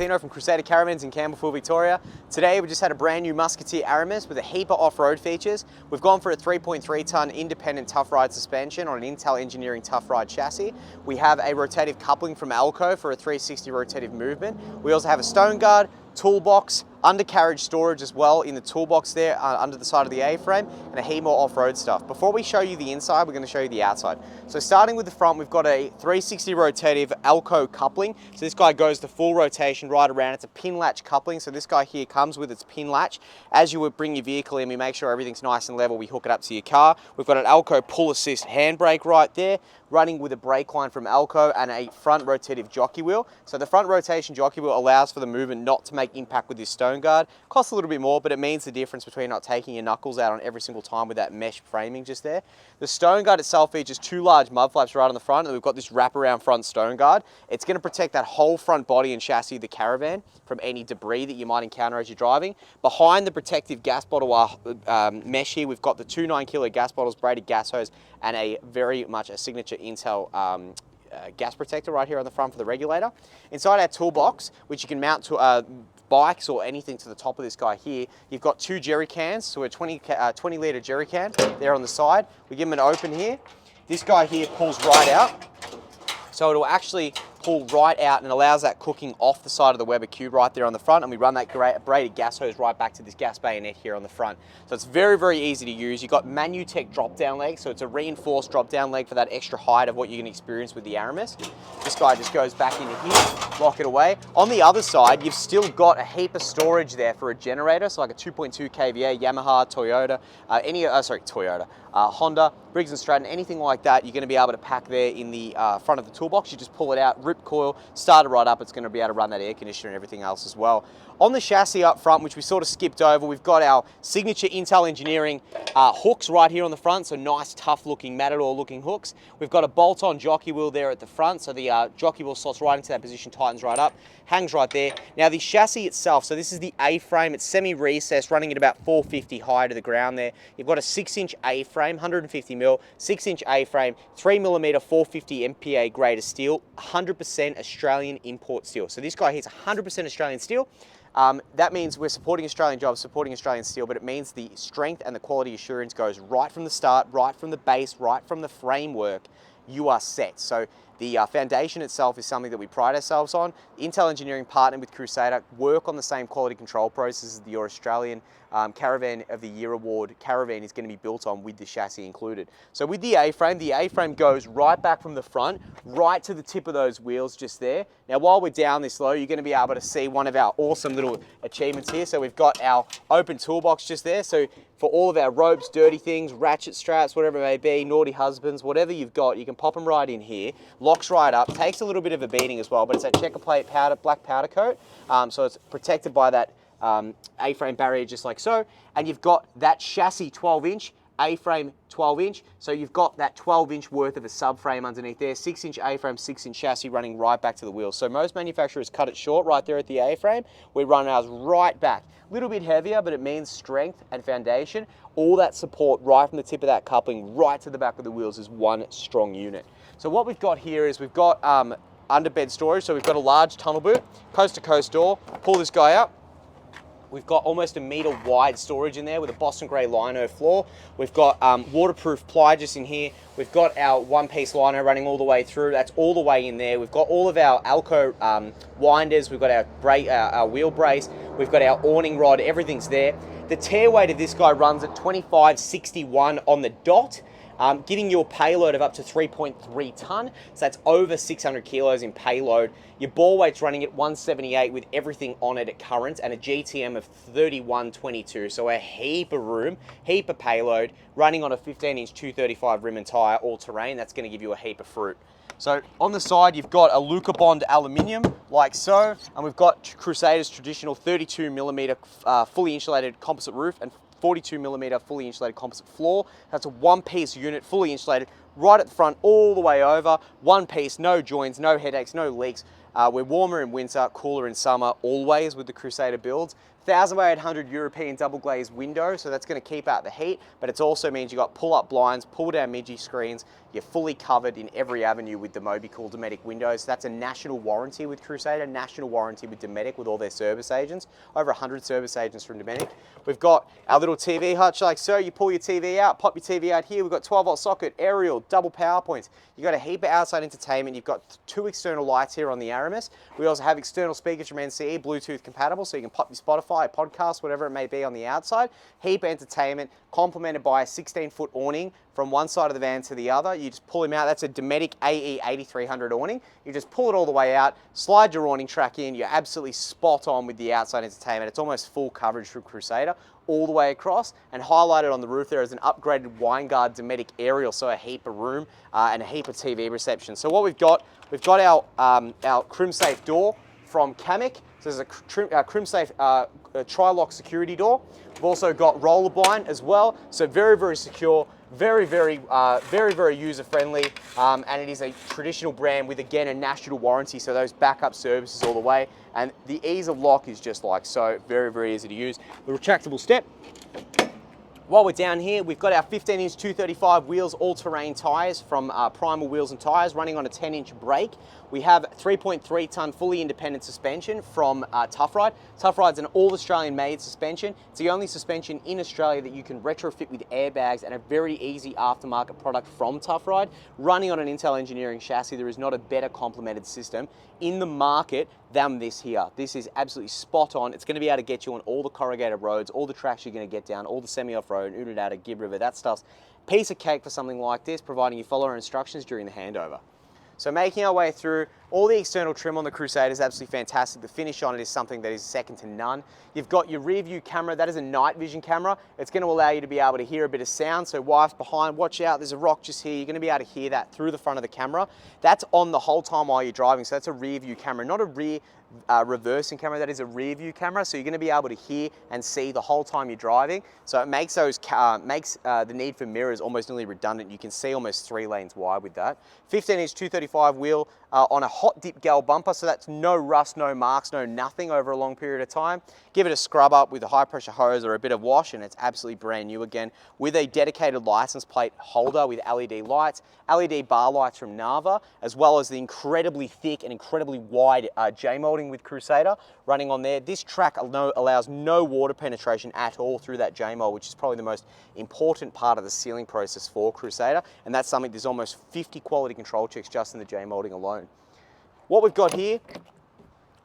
Tino from Crusader Caravans in Campbellfield, Victoria. Today we just had a brand new Musketeer Aramis with a heap of off-road features. We've gone for a 3.3 tonne independent Tuff-Ride suspension on an Intel Engineering Tuff-Ride chassis. We have a rotative coupling from ALKO for a 360 rotative movement. We also have a stone guard, toolbox, undercarriage storage as well in the toolbox there under the side of the A-frame, and a heap more off-road stuff. Before we show you the inside, we're going to show you the outside. So starting with the front, we've got a 360 rotative ALKO coupling. So this guy goes to full rotation right around. It's a pin latch coupling, so this guy here comes with its pin latch. As you would bring your vehicle in, we make sure everything's nice and level. We hook it up to your car. We've got an ALKO pull assist handbrake right there, running with a brake line from ALKO and a front rotative jockey wheel. So the front rotation jockey wheel allows for the movement not to make impact with this stone guard. Costs a little bit more, but it means the difference between not taking your knuckles out on every single time with that mesh framing just there. The stone guard itself features two large mud flaps right on the front, and we've got this wraparound front stone guard. It's going to protect that whole front body and chassis of the Caravan from any debris that you might encounter as you're driving. Behind the protective gas bottle mesh here, we've got the two 9-kilo gas bottles, braided gas hose, and a very much a signature Intel gas protector right here on the front for the regulator. Inside our toolbox, which you can mount to bikes or anything to the top of this guy here, you've got two jerry cans, so a 20 litre jerry can there on the side. We give them an open here. This guy here pulls right out, so it'll actually pull right out and allows that cooking off the side of the Weber cube right there on the front, and we run that braided gas hose right back to this gas bayonet here on the front. So it's very, very easy to use. You've got Manutech drop-down leg, so it's a reinforced drop-down leg for that extra height of what you can experience with the Aramis. This guy just goes back into here, lock it away. On the other side, you've still got a heap of storage there for a generator, so like a 2.2 kVA, Yamaha, Toyota, Honda, Briggs & Stratton, anything like that, you're going to be able to pack there in the front of the toolbox. You just pull it out, rip coil, start it right up. It's going to be able to run that air conditioner and everything else as well. On the chassis up front, which we sort of skipped over, we've got our signature Intel Engineering hooks right here on the front, so nice, tough-looking, Matador-looking hooks. We've got a bolt-on jockey wheel there at the front, so the jockey wheel slots right into that position, tightens right up, hangs right there. Now, the chassis itself, so this is the A-frame. It's semi-recessed, running at about 450 high to the ground there. You've got a 6-inch A-frame, 150mm, 6-inch A-frame, 3mm 450 MPa grade of steel, 100% Australian import steel. So this guy here is 100% Australian steel. That means we're supporting Australian jobs, supporting Australian steel, but it means the strength and the quality assurance goes right from the start, right from the base, right from the framework. You are set. So the foundation itself is something that we pride ourselves on. Intel Engineering partnered with Crusader, work on the same quality control processes that your Australian Caravan of the Year Award Caravan is going to be built on, with the chassis included. So with the A-frame goes right back from the front, right to the tip of those wheels just there. Now while we're down this low, you're going to be able to see one of our awesome little achievements here. So we've got our open toolbox just there. So for all of our ropes, dirty things, ratchet straps, whatever it may be, naughty husbands, whatever you've got, you can pop them right in here. Locks right up, takes a little bit of a beating as well, but it's that checker plate powder, black powder coat. So it's protected by that A-frame barrier just like so. And you've got that chassis 12-inch, A-frame 12-inch. So you've got that 12-inch worth of a subframe underneath there, 6-inch A-frame, 6-inch chassis running right back to the wheels. So most manufacturers cut it short right there at the A-frame. We run ours right back. A little bit heavier, but it means strength and foundation. All that support right from the tip of that coupling right to the back of the wheels is one strong unit. So what we've got here is we've got underbed storage. So we've got a large tunnel boot, coast-to-coast door. Pull this guy up. We've got almost 1 metre wide storage in there with a Boston grey lino floor. We've got waterproof ply just in here. We've got our one-piece lino running all the way through. That's all the way in there. We've got all of our ALKO winders. We've got our wheel brace. We've got our awning rod. Everything's there. The tear weight of this guy runs at 2561 on the dot. Giving you a payload of up to 3.3 tonne, so that's over 600 kilos in payload. Your ball weight's running at 178 with everything on it at current, and a GTM of 3122, so a heap of room, heap of payload, running on a 15-inch 235 rim and tyre, all terrain. That's going to give you a heap of fruit. So on the side, you've got a Luca Bond aluminium, like so, and we've got Crusader's traditional 32mm fully insulated composite roof and 42mm fully insulated composite floor. That's a one-piece unit, fully insulated, right at the front, all the way over. One piece, no joints, no headaches, no leaks. We're warmer in winter, cooler in summer, always with the Crusader builds. 1000x800 European double glazed window, so that's going to keep out the heat, but it also means you've got pull-up blinds, pull-down midgie screens. You're fully covered in every avenue with the Mobicool Dometic windows. That's a national warranty with Crusader, national warranty with Dometic with all their service agents. Over 100 service agents from Dometic. We've got our little TV hutch like so. You pull your TV out, pop your TV out here. We've got 12-volt socket, aerial, double power points. You've got a heap of outside entertainment. You've got 2 external lights here on the Aramis. We also have external speakers from NCE, Bluetooth compatible, so you can pop your Spotify, podcast, whatever it may be on the outside. Heap of entertainment, complemented by a 16-foot awning from one side of the van to the other. You just pull him out. That's a Dometic AE8300 awning. You just pull it all the way out, slide your awning track in. You're absolutely spot on with the outside entertainment. It's almost full coverage from Crusader all the way across, and highlighted on the roof there is an upgraded Winegard Dometic aerial, so a heap of room and a heap of TV reception. So what we've got our crim safe door from Kamek. So there's a crim safe tri-lock security door. We've also got roller blind as well, so very, very secure, very, very user-friendly, and it is a traditional brand with, again, a national warranty, so those backup services all the way, and the ease of lock is just like so, very, very easy to use. The retractable step. While we're down here, we've got our 15-inch 235 wheels, all-terrain tyres from Primal Wheels and Tyres, running on a 10-inch brake. We have 3.3-tonne fully independent suspension from Tuff-Ride. Tuff-Ride's an all-Australian-made suspension. It's the only suspension in Australia that you can retrofit with airbags, and a very easy aftermarket product from Tuff-Ride. Running on an Intel Engineering chassis, there is not a better complemented system in the market than this here. This is absolutely spot on. It's going to be able to get you on all the corrugated roads, all the tracks you're going to get down, all the semi-off-road, Unadata, Gib River, that stuff's piece of cake for something like this, providing you follow our instructions during the handover. So making our way through, all the external trim on the Crusader is absolutely fantastic. The finish on it is something that is second to none. You've got your rear view camera. That is a night vision camera. It's going to allow you to be able to hear a bit of sound. So wife's behind, watch out, there's a rock just here. You're going to be able to hear that through the front of the camera. That's on the whole time while you're driving. So that's a rear view camera, not a rear reversing camera. That is a rear view camera. So you're going to be able to hear and see the whole time you're driving. So it makes the need for mirrors almost nearly redundant. You can see almost 3 lanes wide with that. 15-inch 235 wheel on a hot dip gal bumper. So that's no rust, no marks, no nothing over a long period of time. Give it a scrub up with a high pressure hose or a bit of wash, and it's absolutely brand new again, with a dedicated license plate holder with LED lights, LED bar lights from Nava, as well as the incredibly thick and incredibly wide J-molding with Crusader running on there. This track allows no water penetration at all through that J-mold, which is probably the most important part of the sealing process for Crusader, and that's something, there's almost 50 quality control checks just in the J-molding alone. What we've got here,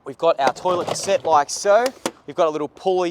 we've got our toilet set like so. We've got a little pull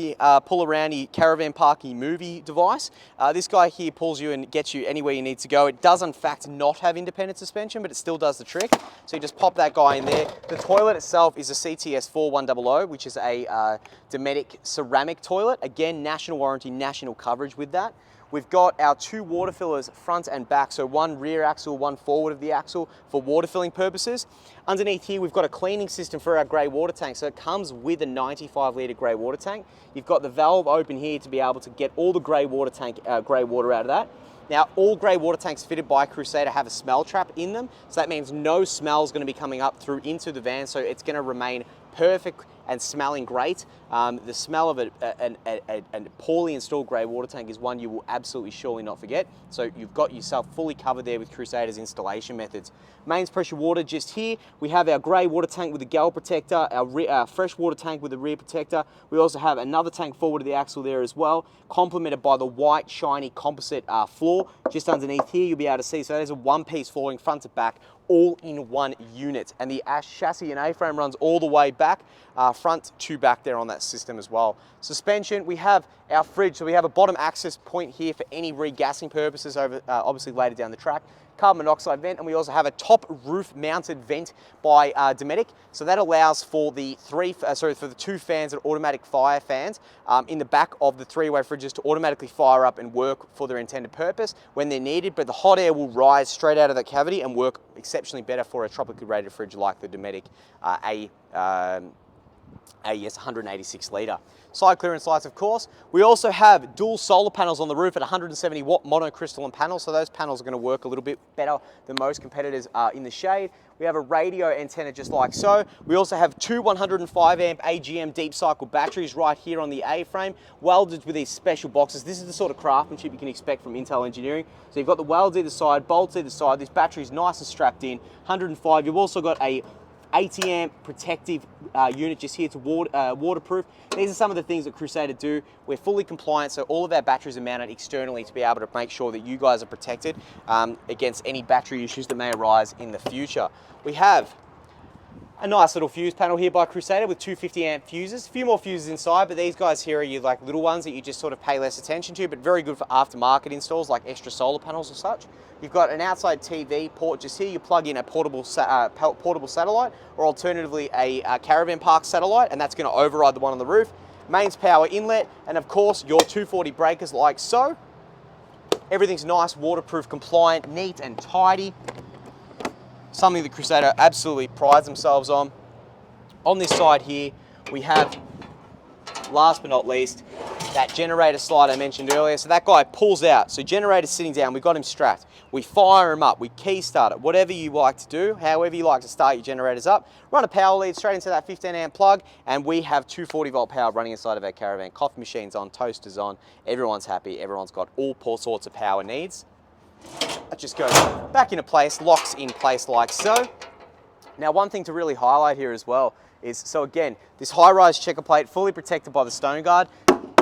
around caravan parking movie device. This guy here pulls you and gets you anywhere you need to go. It does in fact not have independent suspension, but it still does the trick. So you just pop that guy in there. The toilet itself is a CTS 4100, which is a Dometic ceramic toilet. Again, national warranty, national coverage with that. We've got our 2 water fillers front and back, so one rear axle, one forward of the axle for water filling purposes. Underneath here, we've got a cleaning system for our grey water tank, so it comes with a 95 litre grey water tank. You've got the valve open here to be able to get all the grey water out of that. Now, all grey water tanks fitted by Crusader have a smell trap in them, so that means no smell is going to be coming up through into the van, so it's going to remain perfect and smelling great. The smell of a poorly installed grey water tank is one you will absolutely surely not forget. So you've got yourself fully covered there with Crusader's installation methods. Mains pressure water just here. We have our grey water tank with a gale protector, our fresh water tank with a rear protector. We also have another tank forward of the axle there as well, complemented by the white shiny composite floor just underneath here. You'll be able to see, so there's a one-piece flooring front to back, all in one unit, and the chassis and A-frame runs all the way back, front to back there on that system as well. Suspension, we have our fridge, so we have a bottom access point here for any regassing purposes over obviously later down the track. Carbon monoxide vent, and we also have a top roof mounted vent by Dometic, so that allows for the 2 fans and automatic fire fans in the back of the 3-way fridges to automatically fire up and work for their intended purpose when they're needed, but the hot air will rise straight out of that cavity and work exceptionally better for a tropically rated fridge like the Dometic yes, 186 litre. Side clearance lights, of course. We also have dual solar panels on the roof at 170 watt monocrystalline panels, so those panels are going to work a little bit better than most competitors in the shade. We have a radio antenna just like so. We also have two 105 amp AGM deep cycle batteries right here on the A-frame, welded with these special boxes. This is the sort of craftsmanship you can expect from Intel Engineering. So you've got the welds either side, bolts either side. This battery is nice and strapped in, 105. You've also got a 80 amp protective unit just here to waterproof. These are some of the things that Crusader do. We're fully compliant, so all of our batteries are mounted externally to be able to make sure that you guys are protected against any battery issues that may arise in the future. We have a nice little fuse panel here by Crusader with two 50 amp fuses. A few more fuses inside, but these guys here are your like little ones that you just sort of pay less attention to, but very good for aftermarket installs like extra solar panels or such. You've got an outside TV port just here. You plug in a portable satellite, or alternatively a caravan park satellite, and that's going to override the one on the roof. Mains power inlet, and of course your 240 breakers like so. Everything's nice, waterproof, compliant, neat and tidy. Something that Crusader absolutely prides themselves on. On this side here, we have, last but not least, that generator slide I mentioned earlier. So that guy pulls out. So generator's sitting down, we've got him strapped. We fire him up, we key start it, whatever you like to do, however you like to start your generators up. Run a power lead straight into that 15 amp plug, and we have 240 volt power running inside of our caravan. Coffee machine's on, toaster's on, everyone's happy, everyone's got all sorts of power needs. That just goes back into place, locks in place like so. Now, one thing to really highlight here as well is, so again, this high-rise checker plate fully protected by the stone guard.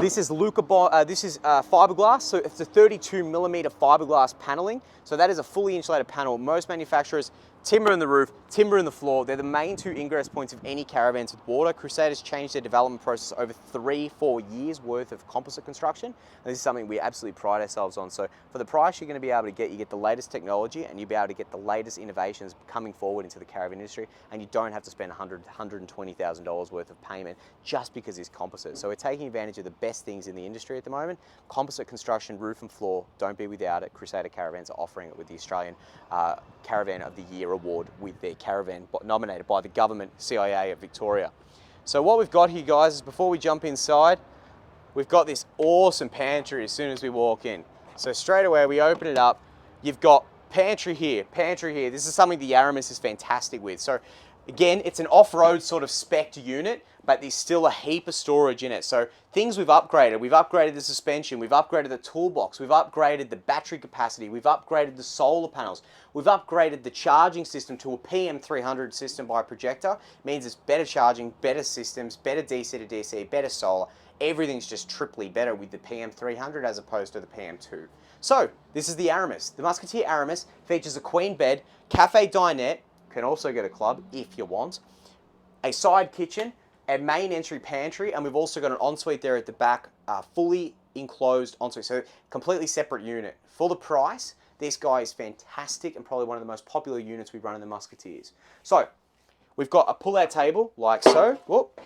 This is fiberglass, so it's a 32mm fiberglass paneling. So that is a fully insulated panel. Most manufacturers, timber in the roof, timber in the floor. They're the main two ingress points of any caravans with water. Crusader's changed their development process over 3-4 years worth of composite construction. And this is something we absolutely pride ourselves on. So for the price you're going to be able to get, you get the latest technology and you'll be able to get the latest innovations coming forward into the caravan industry, and you don't have to spend $120,000 worth of payment just because it's composite. So we're taking advantage of the best things in the industry at the moment. Composite construction, roof and floor, don't be without it. Crusader Caravans are offering it with the Australian Caravan of the Year award with their caravan nominated by the government CIA of Victoria. So what we've got here, guys, is before we jump inside, we've got this awesome pantry as soon as we walk in. So straight away we open it up, you've got pantry here. This is something the Aramis is fantastic with. So again, it's an off-road sort of spec unit, but there's still a heap of storage in it. So things we've upgraded the suspension, we've upgraded the toolbox, we've upgraded the battery capacity, we've upgraded the solar panels, we've upgraded the charging system to a PM300 system by Projector. Means it's better charging, better systems, better DC to DC, better solar. Everything's just triply better with the PM300 as opposed to the PM2. So this is the Aramis. The Musketeer Aramis features a queen bed, cafe dinette, can also get a club if you want, a side kitchen, a main entry pantry, and we've also got an ensuite there at the back, fully enclosed ensuite, so completely separate unit. For the price, this guy is fantastic and probably one of the most popular units we run in the Musketeers. So we've got a pull-out table like so. Whoop.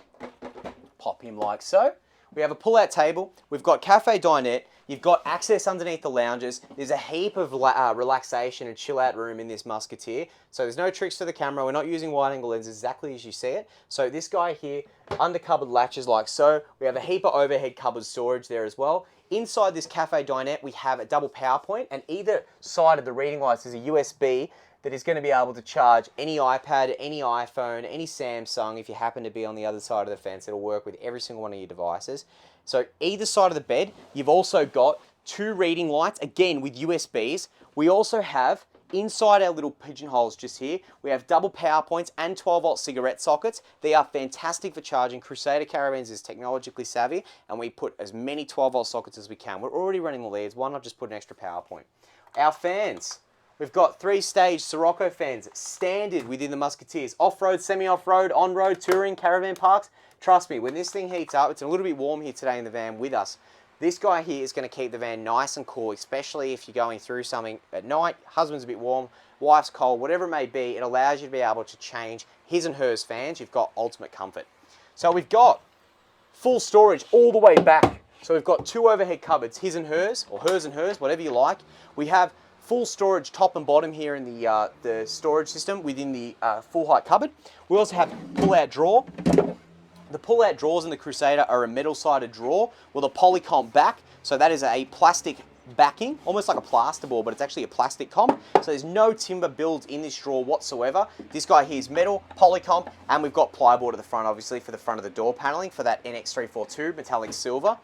Pop him like so. We have a pull-out table. We've got cafe dinette. You've got access underneath the lounges. There's a heap of relaxation and chill-out room in this Musketeer. So there's no tricks to the camera. We're not using wide-angle lenses exactly as you see it. So this guy here, under cupboard latches like so. We have a heap of overhead cupboard storage there as well. Inside this cafe dinette, we have a double power point, and either side of the reading lights is a USB that is going to be able to charge any iPad, any iPhone, any Samsung. If you happen to be on the other side of the fence, it'll work with every single one of your devices. So either side of the bed, you've also got two reading lights, again with USBs. We also have, inside our little pigeonholes just here, we have double power points and 12-volt cigarette sockets. They are fantastic for charging. Crusader Caravans is technologically savvy, and we put as many 12-volt sockets as we can. We're already running the leads. Why not just put an extra power point? Our fans. We've got 3-stage Sirocco fans, standard within the Musketeers. Off-road, semi-off-road, on-road, touring, caravan parks. Trust me, when this thing heats up, it's a little bit warm here today in the van with us. This guy here is going to keep the van nice and cool, especially if you're going through something at night, husband's a bit warm, wife's cold, whatever it may be. It allows you to be able to change his and hers fans. You've got ultimate comfort. So we've got full storage all the way back. So we've got two overhead cupboards, his and hers, or hers and hers, whatever you like. We have full storage top and bottom here in the storage system within the full height cupboard. We also have pull-out drawer. The pull-out drawers in the Crusader are a metal-sided drawer with a polycomp back. So that is a plastic backing, almost like a plasterboard, but it's actually a plastic comp. So there's no timber build in this drawer whatsoever. This guy here is metal, polycomp, and we've got plyboard at the front, obviously, for the front of the door paneling for that NX342 metallic silver.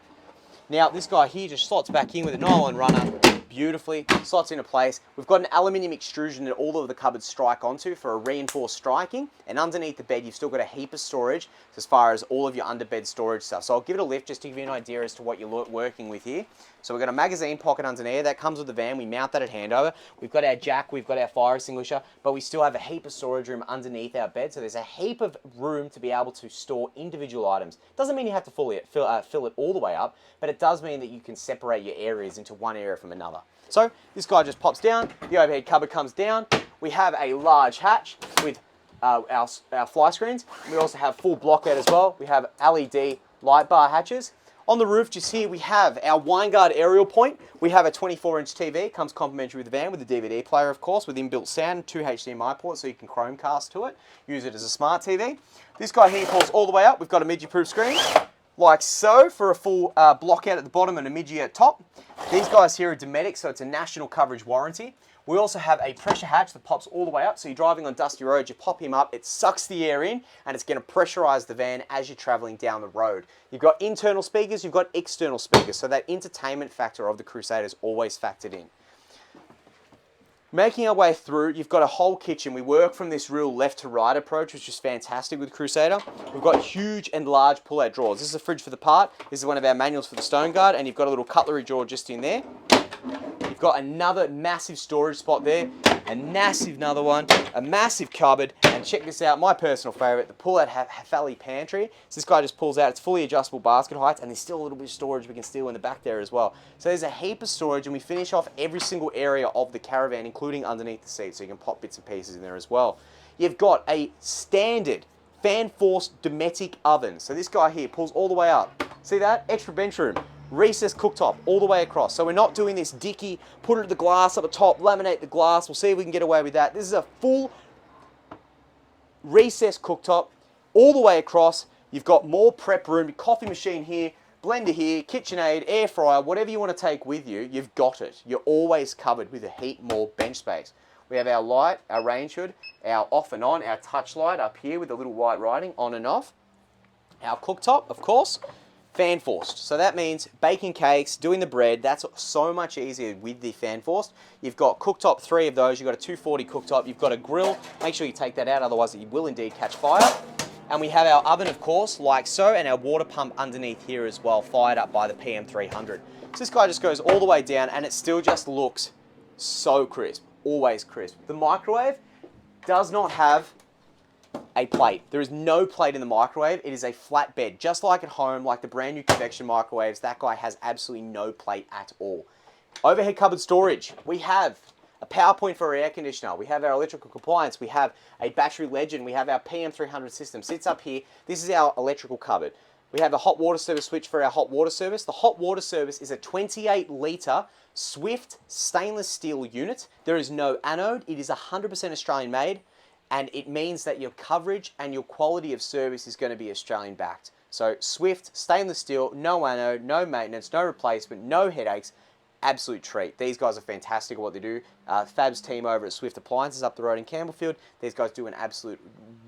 Now, this guy here just slots back in with a nylon runner, beautifully, slots into place. We've got an aluminium extrusion that all of the cupboards strike onto for a reinforced striking, and underneath the bed, you've still got a heap of storage as far as all of your underbed storage stuff. So I'll give it a lift just to give you an idea as to what you're working with here. So we've got a magazine pocket underneath that comes with the van. We mount that at handover. We've got our jack, we've got our fire extinguisher, but we still have a heap of storage room underneath our bed. So there's a heap of room to be able to store individual items. Doesn't mean you have to fill it all the way up, but it does mean that you can separate your areas into one area from another. So this guy just pops down, the overhead cupboard comes down. We have a large hatch with our fly screens. We also have full blockout as well. We have LED light bar hatches. On the roof, just here, we have our Wineguard aerial point. We have a 24-inch TV. It comes complimentary with the van with a DVD player, of course, with inbuilt sound, 2 HDMI ports, so you can Chromecast to it. Use it as a smart TV. This guy here pulls all the way up. We've got a midgie-proof screen, like so, for a full blockout at the bottom and a midgie at top. These guys here are Dometic, so it's a national coverage warranty. We also have a pressure hatch that pops all the way up. So you're driving on dusty roads, you pop him up, it sucks the air in, and it's going to pressurize the van as you're traveling down the road. You've got internal speakers, you've got external speakers, so that entertainment factor of the Crusader is always factored in. Making our way through, you've got a whole kitchen. We work from this real left to right approach, which is fantastic with Crusader. We've got huge and large pull-out drawers. This is a fridge for the part. This is one of our manuals for the Stone Guard, and you've got a little cutlery drawer just in there. You've got another massive storage spot there, a massive another one, a massive cupboard, and check this out, my personal favourite, the pull-out Hafali pantry. So this guy just pulls out, it's fully adjustable basket heights, and there's still a little bit of storage we can steal in the back there as well. So there's a heap of storage, and we finish off every single area of the caravan, including underneath the seat, so you can pop bits and pieces in there as well. You've got a standard fan-forced Dometic oven. So this guy here pulls all the way up. See that? Extra bench room. Recessed cooktop all the way across. So we're not doing this dicky, put it the glass up the top, laminate the glass. We'll see if we can get away with that. This is a full recessed cooktop all the way across. You've got more prep room, coffee machine here, blender here, KitchenAid, air fryer, whatever you want to take with you, you've got it. You're always covered with a heap more bench space. We have our light, our range hood, our off and on, our touch light up here with the little white writing on and off. Our cooktop, of course. Fan forced. So that means baking cakes, doing the bread, that's so much easier with the fan forced. You've got cooktop, 3 of those, you've got a 240 cooktop, you've got a grill, make sure you take that out, otherwise it will indeed catch fire. And we have our oven, of course, like so, and our water pump underneath here as well, fired up by the PM300. So this guy just goes all the way down, and it still just looks so crisp, always crisp. The microwave does not have a plate. There is no plate in the microwave. It is a flat bed, just like at home, like the brand new convection microwaves. That guy has absolutely no plate at all. Overhead cupboard storage. We have a power point for our air conditioner. We have our electrical compliance. We have a battery legend. We have our PM300 system. Sits up here. This is our electrical cupboard. We have a hot water service switch for our hot water service. The hot water service is a 28-litre Swift stainless steel unit. There is no anode. It is 100% Australian made. And it means that your coverage and your quality of service is going to be Australian backed. So Swift, stainless steel, no anode, no maintenance, no replacement, no headaches. Absolute treat. These guys are fantastic at what they do. Fab's team over at Swift Appliances up the road in Campbellfield, these guys do an absolute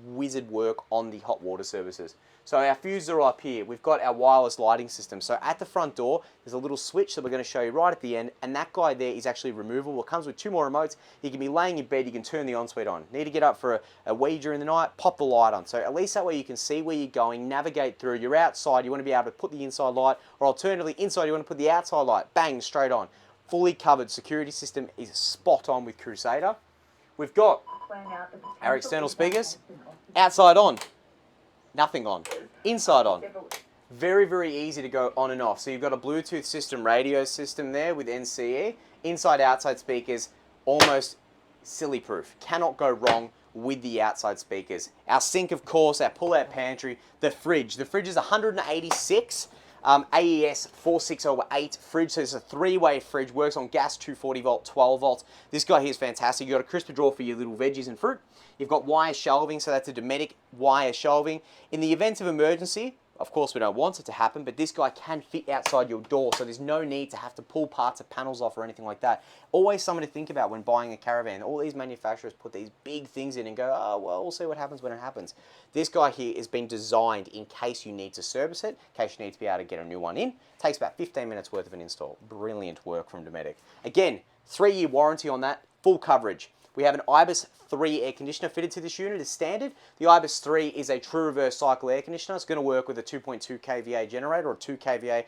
wizard work on the hot water services. So our fuses are up here. We've got our wireless lighting system. So at the front door, there's a little switch that we're going to show you right at the end, and that guy there is actually removable. It comes with 2 more remotes. You can be laying in bed, you can turn the ensuite on. Need to get up for a wee during the night, pop the light on. So at least that way you can see where you're going, navigate through. You're outside, you want to be able to put the inside light, or alternatively inside you want to put the outside light, bang, straight on. Fully covered security system is spot on with Crusader. We've got our external speakers, outside on, nothing on, inside on. Very, very easy to go on and off. So you've got a Bluetooth system, radio system there with NCE. Inside, outside speakers, almost silly proof. Cannot go wrong with the outside speakers. Our sink, of course, our pull-out pantry, the fridge. The fridge is 186 AES 4608 fridge, so it's a 3-way fridge, works on gas, 240 volt, 12 volts. This guy here is fantastic. You've got a crisper drawer for your little veggies and fruit. You've got wire shelving, so that's a Dometic wire shelving. In the event of emergency, of course we don't want it to happen, but this guy can fit outside your door, so there's no need to have to pull parts of panels off or anything like that. Always something to think about when buying a caravan. All these manufacturers put these big things in and go, oh, well, we'll see what happens when it happens. This guy here has been designed in case you need to service it, in case you need to be able to get a new one in. Takes about 15 minutes worth of an install. Brilliant work from Dometic. Again, 3-year warranty on that, full coverage. We have an Ibis 3 air conditioner fitted to this unit as standard. The Ibis 3 is a true reverse cycle air conditioner. It's going to work with a 2.2 kVA generator or 2 kVA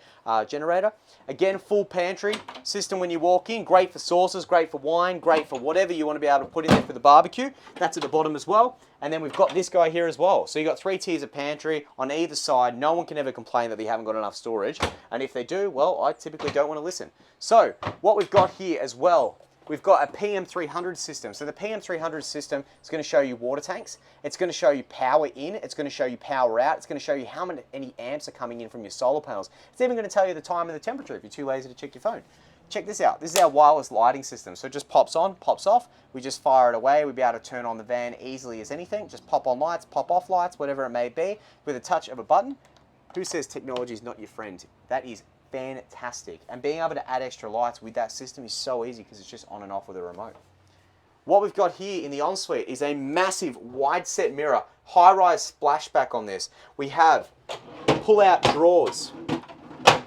generator. Again, full pantry system when you walk in. Great for sauces, great for wine, great for whatever you want to be able to put in there for the barbecue. That's at the bottom as well. And then we've got this guy here as well. So you've got 3 tiers of pantry on either side. No one can ever complain that they haven't got enough storage. And if they do, well, I typically don't want to listen. So what we've got here as well, we've got a PM300 system. So the PM300 system is going to show you water tanks. It's going to show you power in. It's going to show you power out. It's going to show you how many amps are coming in from your solar panels. It's even going to tell you the time and the temperature if you're too lazy to check your phone. Check this out. This is our wireless lighting system. So it just pops on, pops off. We just fire it away. We'll be able to turn on the van easily as anything. Just pop on lights, pop off lights, whatever it may be, with a touch of a button. Who says technology is not your friend? That is fantastic. And being able to add extra lights with that system is so easy because it's just on and off with a remote. What we've got here in the ensuite is a massive wide set mirror, high-rise splashback on this. We have pull-out drawers.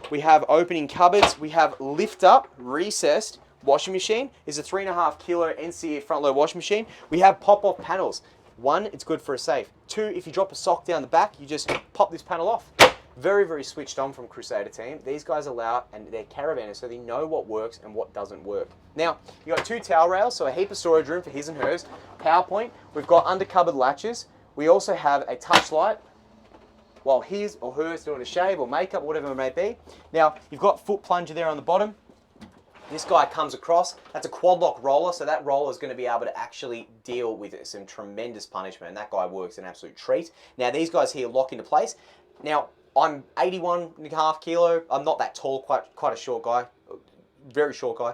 We have opening cupboards. We have lift-up, recessed washing machine. Is a 3.5 kilo NCE front-load washing machine. We have pop-off panels. 1, it's good for a safe. 2, if you drop a sock down the back, you just pop this panel off. Very, very switched on from Crusader team. These guys allow, and they're caravanners, so they know what works and what doesn't work. Now, you've got 2 towel rails, so a heap of storage room for his and hers. Power point. We've got under cupboard latches. We also have a touch light while his or hers doing a shave or makeup, whatever it may be. Now, you've got foot plunger there on the bottom. This guy comes across. That's a quad lock roller, so that roller is going to be able to actually deal with some tremendous punishment, and that guy works an absolute treat. Now, these guys here lock into place. Now, I'm 81.5 kilo. I'm not that tall, quite a short guy, very short guy.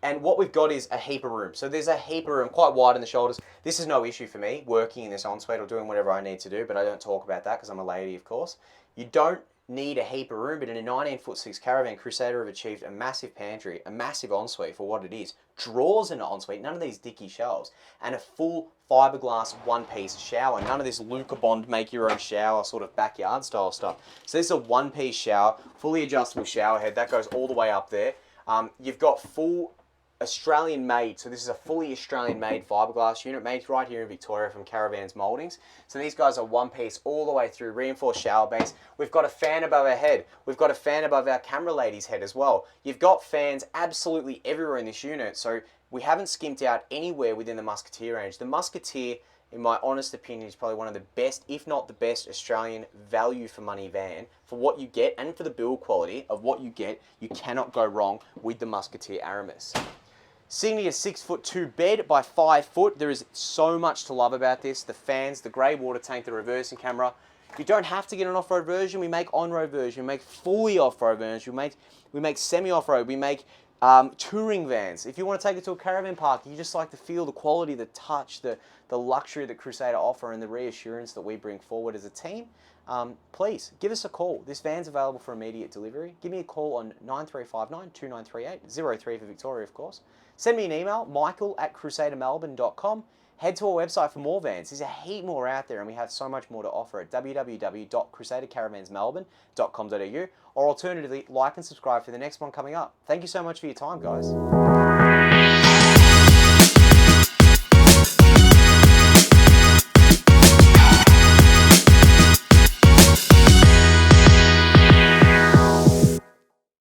And what we've got is a heap of room. So there's a heap of room, quite wide in the shoulders. This is no issue for me, working in this ensuite or doing whatever I need to do, but I don't talk about that because I'm a lady, of course. You don't need a heap of room, but in a 19'6" Caravan, Crusader have achieved a massive pantry, a massive ensuite for what it is. Drawers in an ensuite, none of these dicky shelves, and a full fiberglass one-piece shower. None of this Lucabond make-your-own shower sort of backyard style stuff. So this is a one-piece shower, fully adjustable shower head. That goes all the way up there. You've got full Australian made, so this is a fully Australian made fiberglass unit made right here in Victoria from Caravans Mouldings. So these guys are one piece all the way through, reinforced shower base. We've got a fan above our head. We've got a fan above our camera lady's head as well. You've got fans absolutely everywhere in this unit, so we haven't skimped out anywhere within the Musketeer range. The Musketeer, in my honest opinion, is probably one of the best, if not the best, Australian value for money van. For what you get and for the build quality of what you get, you cannot go wrong with the Musketeer Aramis. Sitting a 6'2" bed by 5 foot. There is so much to love about this. The fans, the grey water tank, the reversing camera. You don't have to get an off-road version. We make on-road version. We make fully off-road version. We make semi-off-road. We make touring vans. If you want to take it to a caravan park, you just like to feel the quality, the touch, the luxury that Crusader offer and the reassurance that we bring forward as a team, please give us a call. This van's available for immediate delivery. Give me a call on 9359 2938, 03 for Victoria, of course. Send me an email, michael@crusadermelbourne.com. Head to our website for more vans. There's a heap more out there and we have so much more to offer at www.crusadercaravansmelbourne.com.au, or alternatively, like and subscribe for the next one coming up. Thank you so much for your time, guys.